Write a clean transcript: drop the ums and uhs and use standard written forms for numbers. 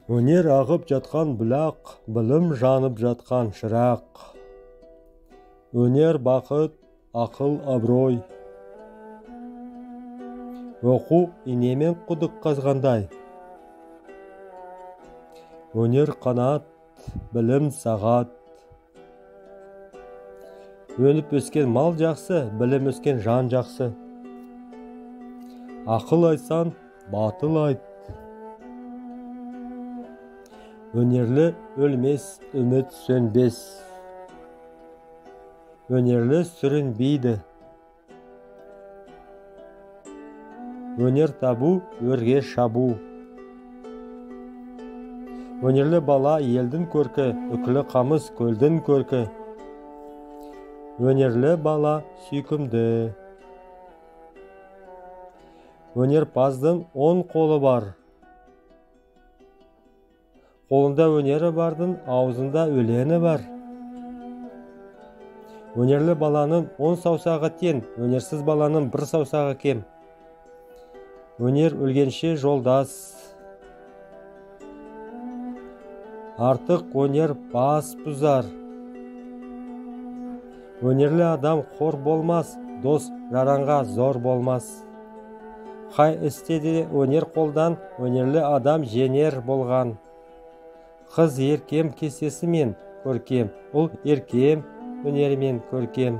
Өнер ағып жатқан бұлақ, білім жанып жатқан шырақ. Өнер бақыт, ақыл абырой. Оқу инемен құдық қазғандай. Өнер қанат, білім сағат. Өніп өскен мал жақсы, білім өскен жан жақсы. Ақыл айтсан, батыл айт. Өнерлі өлмес, үміт сөнбес. Өнерлі сүрінбейді. Өнер табу, өрге шабу. Өнерлі бала елдің көркі, үкілі қамыс көлдің көркі. Өнерлі бала сүйкімді. Өнерпаздың 10 қолы бар. Қолында өнері бардың, аузында өлені бар. Өнерлі баланың 10 саусағы тең, өнерсіз баланың 1 саусағы кем. Өнер өлгенше жолдас. Артық өнер бас бұзар. Өнерлі адам қор болмас, дос жаранға зор болмас. Қай істе де өнер қолдан, өнерлі адам женер болған. Қыз еркем кесесімен көркем, ұл еркем өнерімен көркем.